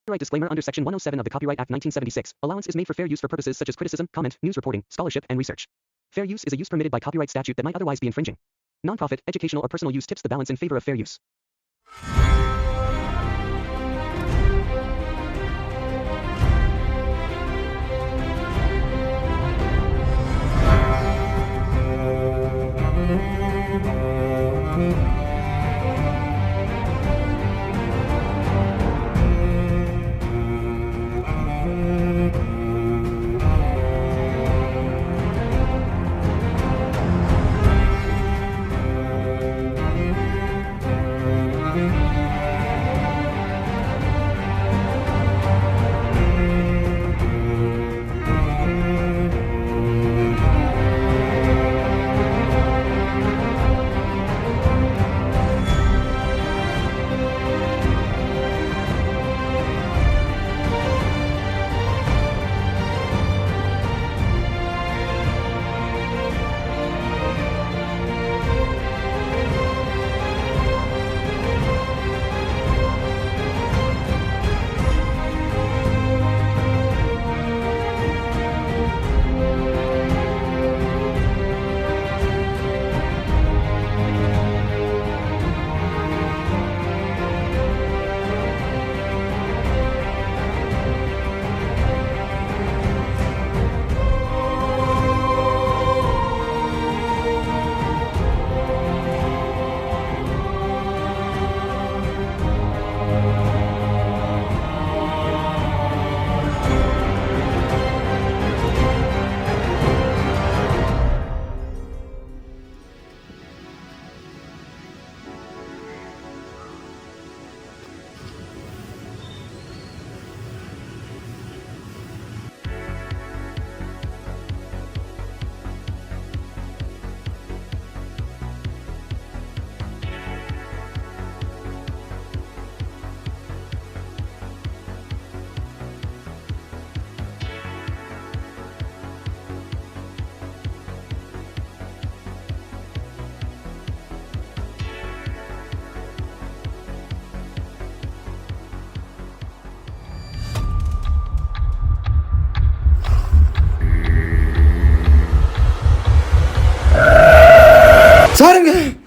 Copyright disclaimer under Section 107 of the Copyright Act 1976. Allowance is made for fair use for purposes such as criticism, comment, news reporting, scholarship, and research. Fair use is a use permitted by copyright statute that might otherwise be infringing. Nonprofit, educational, or personal use tips the balance in favor of fair use. 사랑해.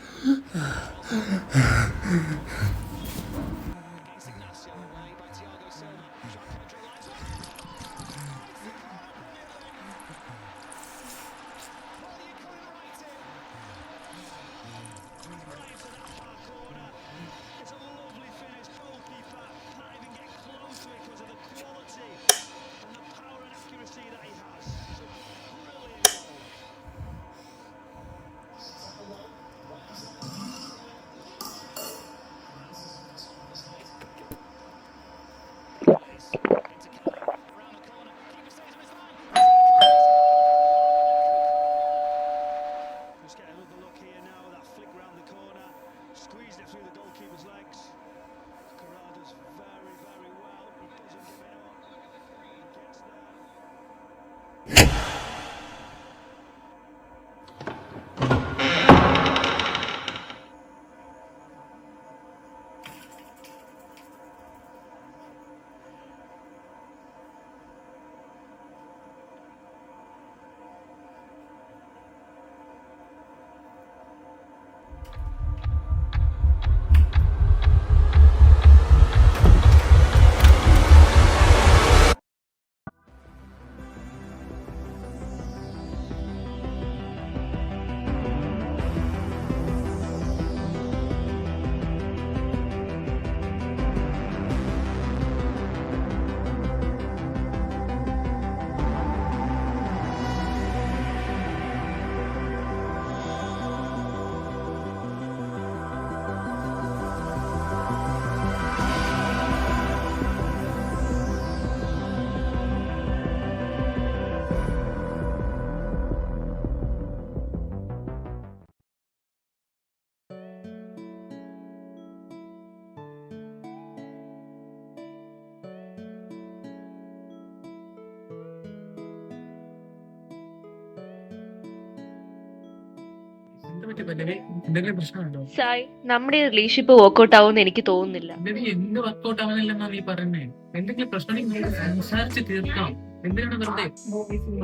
എന്തെങ്കിലും പ്രശ്നമുണ്ടോ? സായ്, നമ്മുടെ relationship workout ആവുമെന്ന് എനിക്ക് തോന്നുന്നില്ല. Baby, എന്ത് workout ആവുന്നില്ലെന്നാ നീ പറയുന്നേ? എന്തെങ്കിലും പ്രശ്നമുണ്ടെങ്കിൽ സംസാരിച്ച് തീർക്കാം. എന്തിനാണ് വെറുതെ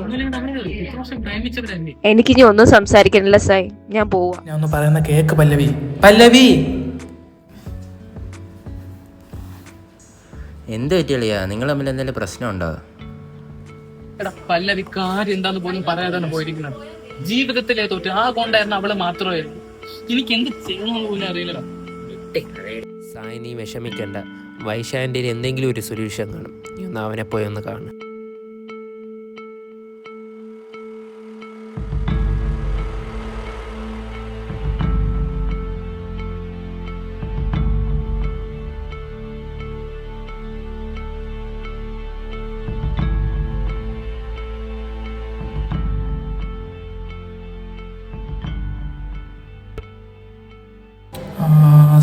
ഒന്നില്ലെങ്കിൽ നമ്മള് ഇത്ര വർഷം പ്രേമിച്ചവരല്ലേ? എനിക്കിനി ഒന്നും സംസാരിക്കാനില്ല സായ്, ഞാൻ പോവാ. ഞാൻ ഒന്ന് പറയുന്ന കേക്ക് പല്ലവി. പല്ലവി എന്ത് പറ്റിയളിയാ? നിങ്ങൾ തമ്മിൽ എന്തെങ്കിലും പ്രശ്നമുണ്ടോ? എടാ പല്ലവി, കാര്യം എന്താന്ന് പോലും പറയാതാണ് പോയിരിക്കുന്നത്. ജീവിതത്തിലെ തൊട്ട് ആ കൊണ്ടായിരുന്നു അവള് മാത്രമായിരുന്നു. എനിക്ക് എന്ത് ചെയ്യണമെന്ന് പോലും അറിയില്ലടാ. സായി, നീ വിഷമിക്കണ്ട. വൈശാൻ്റെ എന്തെങ്കിലും ഒരു സൊല്യൂഷൻ കാണും. നീ ഒന്ന് അവനെ പോയി ഒന്ന് കാണും.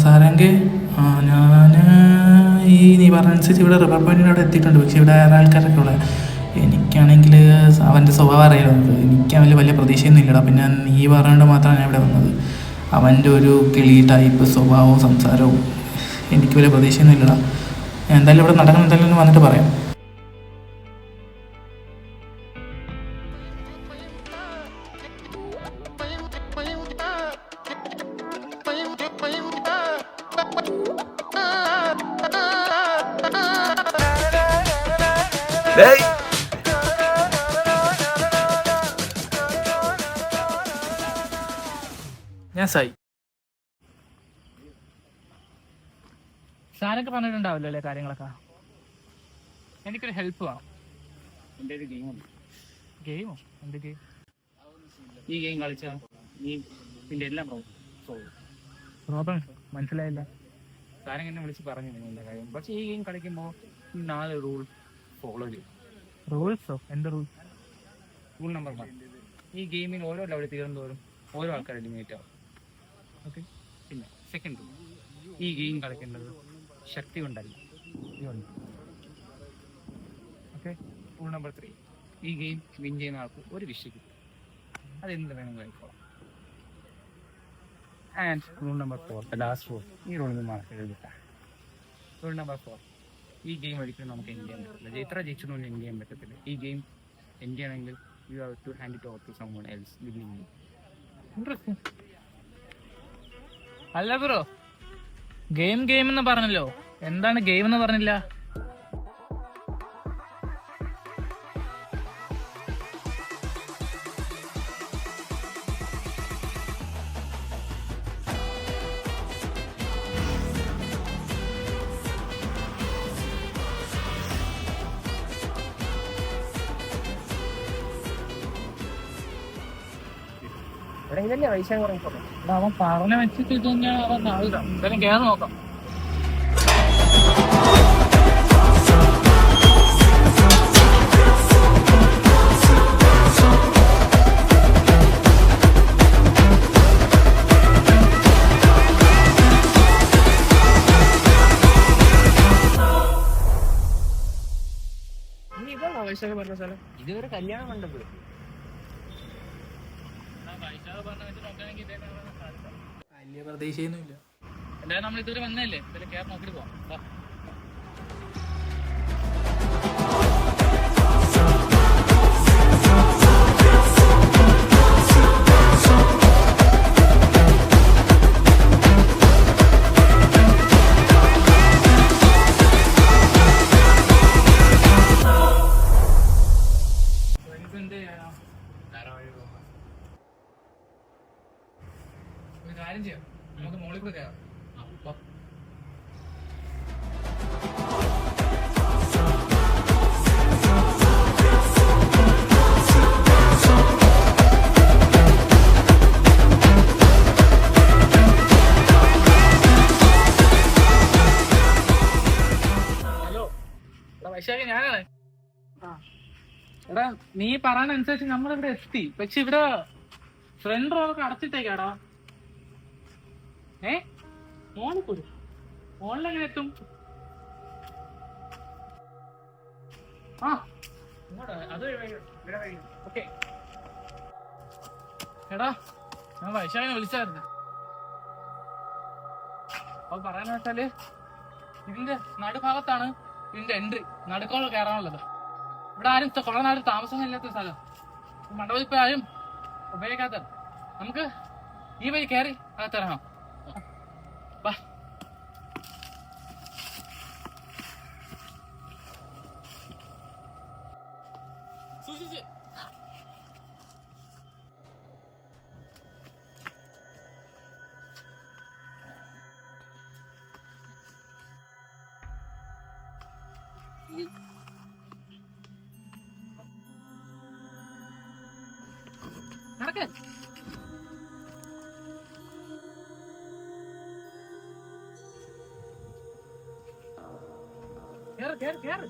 സാരംഗേ, ഞാൻ നീ പറഞ്ഞനുസരിച്ച് ഇവിടെ റിവർ പോയിന്റിൻ്റെ അവിടെ എത്തിയിട്ടുണ്ട്. പക്ഷേ ഇവിടെ വേറെ ആൾക്കാരൊക്കെ ഉള്ളത്. എനിക്കാണെങ്കിൽ അവൻ്റെ സ്വഭാവം അറിയാലോ നമുക്ക്. എനിക്ക് അവന് വലിയ പ്രതീക്ഷയൊന്നും ഇല്ലടാ. പിന്നെ നീ പറഞ്ഞുകൊണ്ട് മാത്രമാണ് ഞാൻ ഇവിടെ വന്നത്. അവൻ്റെ ഒരു കിളി ടൈപ്പ് സ്വഭാവവും സംസാരവും എനിക്ക് വലിയ പ്രതീക്ഷയൊന്നും ഇല്ലടാ. ഞാൻ എന്തായാലും ഇവിടെ നടക്കണം, എന്തായാലും വന്നിട്ട് പറയാം. ഞാൻ സായി. സാരൊക്കെ പറഞ്ഞിട്ടുണ്ടാവില്ലോ അല്ലേ കാര്യങ്ങളൊക്കെ? എനിക്കൊരു ഹെൽപ്പ് വേണം. എൻ്റെ ഒരു ഗെയിമുണ്ട്. ഗെയിമോ? എന്ത് ഗെയിം? ഈ ഗെയിം കളിച്ചാൽ നീ ഇതിൻ്റെ എല്ലാം പ്രോബ്ലം മനസ്സിലായില്ല. സാരൻ എന്നെ വിളിച്ച് പറഞ്ഞു നിങ്ങളുടെ കാര്യം. പക്ഷേ ഈ ഗെയിം കളിക്കുമ്പോൾ 4 റൂൾ ഫോളോ ചെയ്യും. റൂൾസോ? എന്ത് റൂൾ? റൂൾ നമ്പർ 1, ഈ ഗെയിമിൽ ഓരോ ലെവൽ തീർന്നതോറും ഓരോ ആൾക്കാർ എലിമിനേറ്റ് ആവും. ഓക്കെ. പിന്നെ സെക്കൻഡ് റൂൾ, ഈ ഗെയിം കളിക്കേണ്ടത് ശക്തി കൊണ്ടല്ല, ഇതുകൊണ്ട്. ഓക്കെ. റൂൾ നമ്പർ 3, ഈ ഗെയിം വിൻ ചെയ്യുന്ന ആൾക്ക് ഒരു വിഷയം കിട്ടും. അതെന്ത് വേണമെങ്കിലും ആയിക്കോളാം. And rule number 4, the last rule, ഈ റൂളിൽ നിന്ന് മാർക്ക്. റൂൾ നമ്പർ 4, ഈ ഗെയിം ഒരിക്കലും നമുക്ക് എൻഡ് ചെയ്യാൻ പറ്റില്ല. എത്ര ജയിച്ചൊന്നും എൻഡ് ചെയ്യാൻ പറ്റത്തില്ല. ഈ ഗെയിം എൻഡ് ചെയ്യണമെങ്കിൽ you have to hand it over to someone else living me. Interesting അല്ല ബ്രോ? ഗെയിം എന്ന് പറഞ്ഞല്ലോ, എന്താണ് ഗെയിം എന്ന് പറഞ്ഞില്ല? അവൻ പറഞ്ഞ വെച്ചിട്ട് തന്നെയാണ് അവൻ ആവുക. എന്തായാലും കേറി നോക്കാം. നീ ഇതാണോ വൈശാഖ പറഞ്ഞ സ്ഥലം? ഇതുവരെ കല്യാണം കണ്ടപ്പോൾ വലിയ പ്രതീക്ഷയൊന്നും ഇല്ല. എന്തായാലും നമ്മൾ ഇതുവരെ വന്നല്ലേ, എന്തായാലും കേറി നോക്കിട്ട് പോവാം. കാര്യം ചെയ്യാം, നമുക്ക് മോളിൽ കൂടെ കയറാം. ഹലോ വൈശാഖി, ഞാനാണ്. എടാ, നീ പറയാനനുസരിച്ച് നമ്മളിവിടെ എത്തി. പക്ഷെ ഇവിടെ ഫ്രണ്ട് റോഡൊക്കെ അടച്ചിട്ടേക്കാടാ. മോളിലെങ്ങനെ എത്തും? ആ അത് ഓക്കെ. എടാ, ഞാൻ വൈശാഖിനെ വിളിച്ചായിരുന്നു. അപ്പൊ പറയാന്ന് വെച്ചാല് ഇതിന്റെ നടുഭാഗത്താണ് ഇതിന്റെ എൻട്രി, നടുക്കോളം കയറാനുള്ളത്. ഇവിടെ ആരും കുറെ നാട് താമസമൊന്നും ഇല്ലാത്ത സ്ഥലം, മണ്ഡപം ഇപ്പൊ ആരും ഉപയോഗിക്കാത്ത. നമുക്ക് ഈ വഴി കയറി അകത്തിറങ്ങാം. വാ. സൂക്ഷിച്ച്. നടക്ക്. കേറ് കേറ് കേറ്.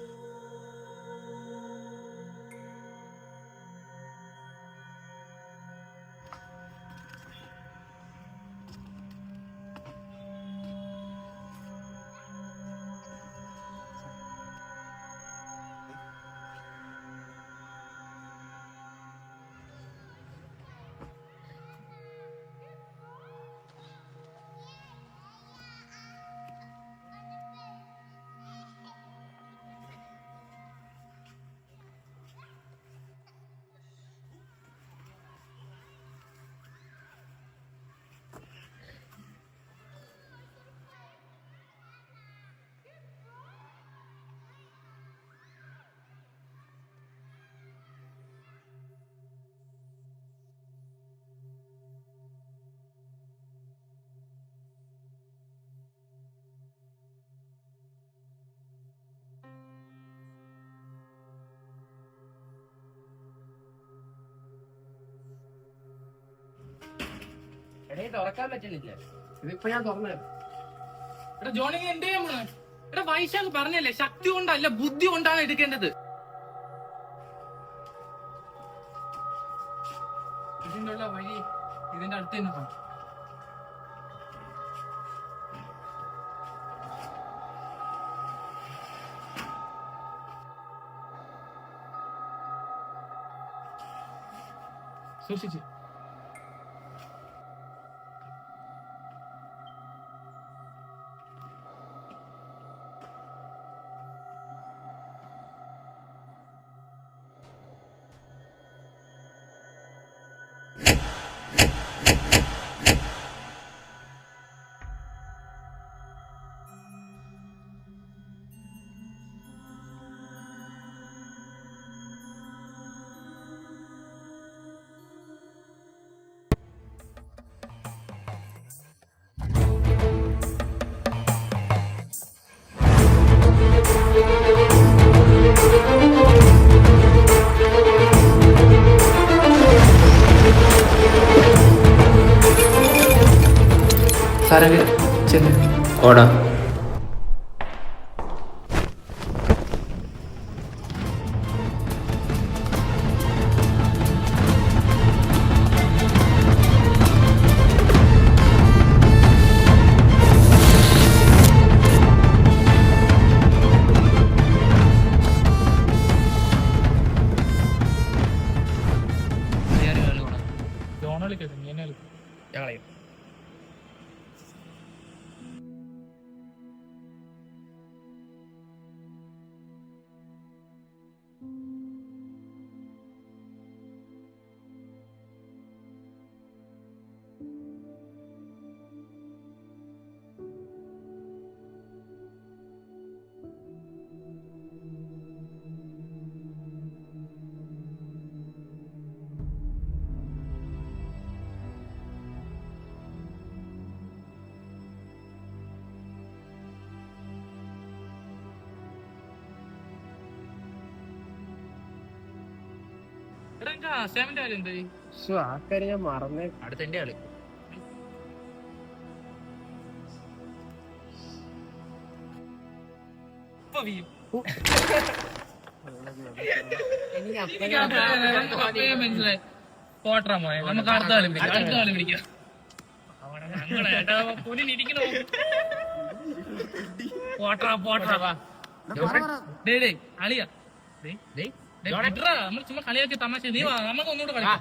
തുറക്കാൻ പറ്റുന്നില്ല. ഇതിപ്പോ ഞാൻ തുറന്നു. എടാ ജോണി, എന്ത് ചെയ്യാൻ പോണെ? എടാ വൈശാഖ് പറഞ്ഞല്ലേ, ശക്തി കൊണ്ടല്ല ബുദ്ധി കൊണ്ടാണ് എടുക്കേണ്ടത്. ഇതിന്റെ ഉള്ള വഴി ഇതിന്റെ അടുത്ത് തന്നെ കാണും. സൂക്ഷിച്ച്. സാരംഗ് ചെന്ന് ഓടാ. ജോണളി കേട്ടു, നീ എന്നെ ഞങ്ങളെയും അസൈൻമെന്റ് കാര്യം എന്തായി? ആ കാര്യം ഞാൻ മറന്നേ. അടുത്ത എന്റെ ആള് മനസ്സിലായി. പോട്ടാ മോനെ, നമുക്ക് അടുത്ത ആള് വിളിക്കാം. അടുത്ത ആള് വിളിക്കാം. പോട്ടാ പോട്ടാ അളിയാ നമ്മൾ ചുമ്മാ കളിയാക്കി തമാശ. നീ വാ, നമുക്ക് ഒന്നുകൂടെ കളിക്കാം.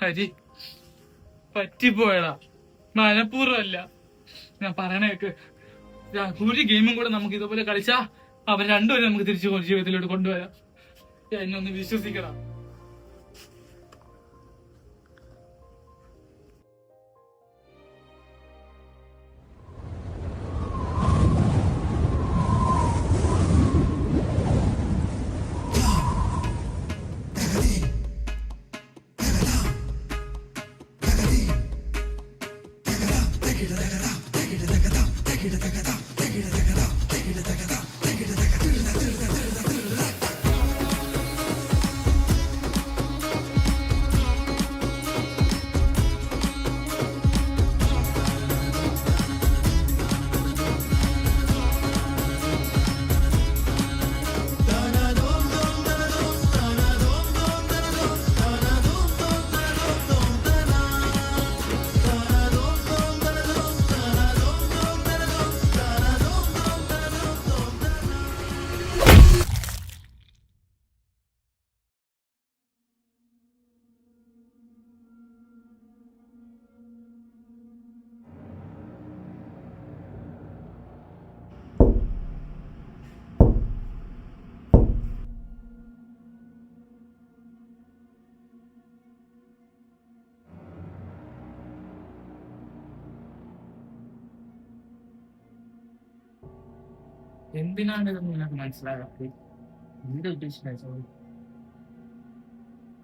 ഹരി പറ്റിപ്പോയടാ, മനഃപൂർവ്വമല്ല. ഞാൻ പറയണേക്ക്, ഒരു ഗെയിമും കൂടെ നമുക്ക് ഇതുപോലെ കളിച്ചാ അവർ രണ്ടുപേരും നമുക്ക് തിരിച്ചു ജീവിതത്തിലോട്ട് കൊണ്ടുവരാം. എന്നെ ഒന്ന് വിശ്വസിക്കണം. എന്തിനാണ് ഇതൊന്നും നിനക്ക് മനസ്സിലാകാത്തത്? എന്റെ ഉദ്ദേശിച്ച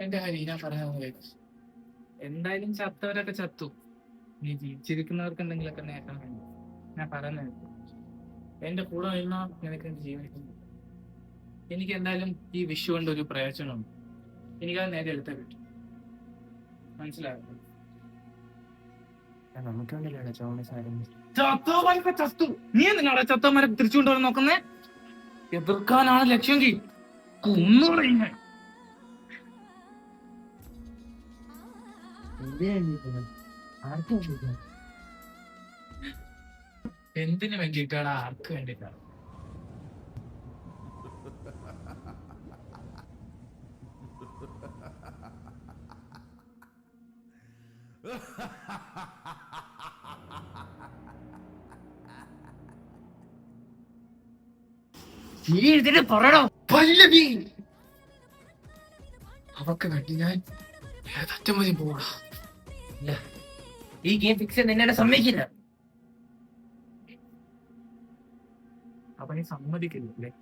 എന്റെ ഹരി, ഞാൻ പറയാൻ എന്തായാലും ചത്തവരൊക്കെ ചത്തു. നീ ജീവിച്ചിരിക്കുന്നവർക്ക് എന്തെങ്കിലുമൊക്കെ നേട്ടം വേണം. ഞാൻ പറയുന്നത് എന്റെ കൂടെ നിന്നാ നിനക്ക് ജീവിക്കുന്നു. എനിക്ക് എന്തായാലും ഈ വിഷു കൊണ്ട് ഒരു പ്രയോജനമുണ്ട്. എനിക്കത് നേരെ എടുത്തേ പറ്റും. മനസ്സിലാകും. ചത്തോമാരൊക്കെ ചത്തു. നീ എന്തിനാണ് ചത്തോമാരെ തിരിച്ചുകൊണ്ടുവരാൻ നോക്കുന്നേ? എതിർക്കാനാണ് ലക്ഷ്യമെങ്കിൽ കൊന്നുകളയുന്നേ. എന്തിനു വേണ്ടിയിട്ടാണ്? ആർക്ക് വേണ്ടിയിട്ടാണ്? പറയണോ പല്ലവി, അവക്ക് വേണ്ടി ഞാൻ ഏതറ്റം വരെ പോകണം. ഈ ഗെയിം ഫിക്സ് നിന്നെ സമ്മതിക്കില്ല. അപ്പൊ നീ സമ്മതിക്കില്ലേ?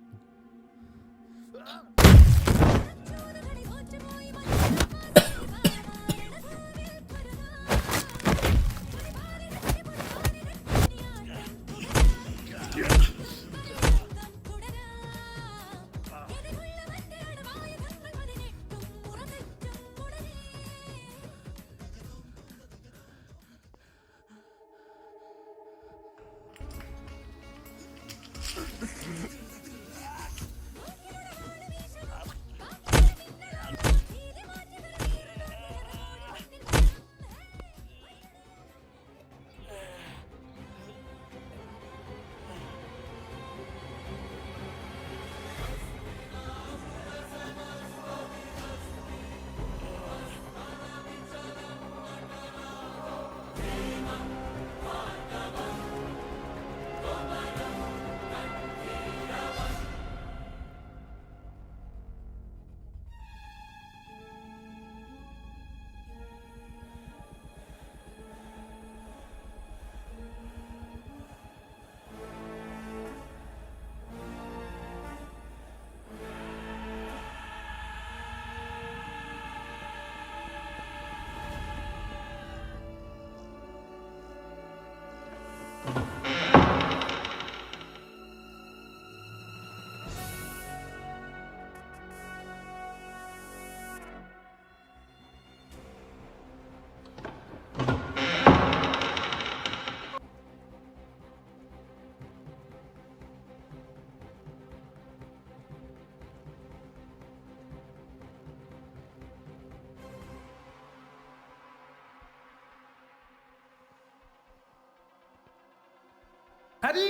ഹരി,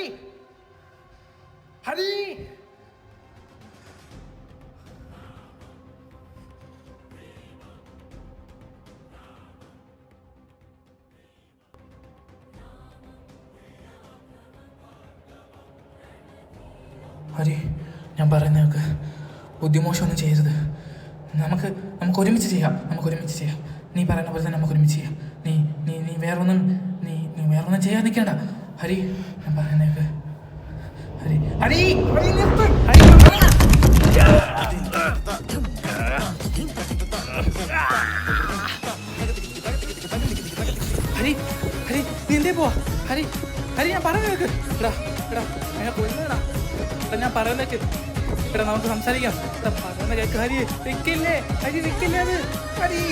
ഹരി, ഹരി, ഞാൻ പറയുന്നതൊക്കെ ബുദ്ധിമോശമൊന്നും ചെയ്യരുത്. നമുക്ക് ഒരുമിച്ച് ചെയ്യാം. നീ പറയുന്ന പോലെ തന്നെ നമുക്ക് ഒരുമിച്ച് ചെയ്യാം. നീ വേറൊന്നും ചെയ്യാൻ നിൽക്കണ്ട ഹരി. ഞാൻ പറയുന്നതൊക്കെ ഹരി നിർത്ത്. ഹരി നീ എന്തേ പോവാ? ഹരി ഞാൻ പറയുന്നതൊക്കെ ഞാൻ പറയുന്നതൊക്കെ നമുക്ക് സംസാരിക്കാം. പറയുന്ന കേക്ക്. ഹരി നിൽക്കില്ലേ അത് ഹരി.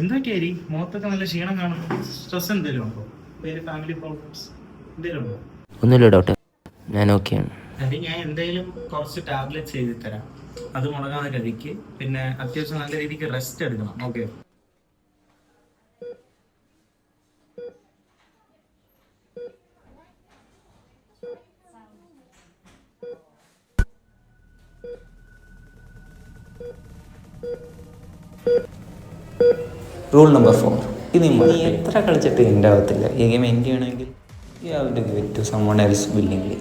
എന്തൊക്കെയായി മുഖത്തൊക്കെ നല്ല ക്ഷീണം കാണും. സ്ട്രെസ് എന്തെങ്കിലും ഉണ്ടോ? ഫാമിലി പ്രോബ്ലംസ് എന്തെങ്കിലും ഉണ്ടോ? ഒന്നുമില്ല ഡോക്ടർ, ഞാൻ ഓക്കെയാണ്. അരി ഞാൻ എന്തെങ്കിലും കുറച്ച് ടാബ്ലറ്റ്സ് എഴുതി തരാം. അത് മുടങ്ങാതെ കഴിക്ക്. പിന്നെ അത്യാവശ്യം നല്ല രീതിക്ക് റെസ്റ്റ് എടുക്കണം. ഓക്കെ? Rule number 4. ഇത് നീ എത്ര കളിച്ചിട്ട് എൻ്റെ ആവത്തില്ല. ഈ ഗെയിം എൻ്റെ ആണെങ്കിൽ you have to give it to someone else willingly.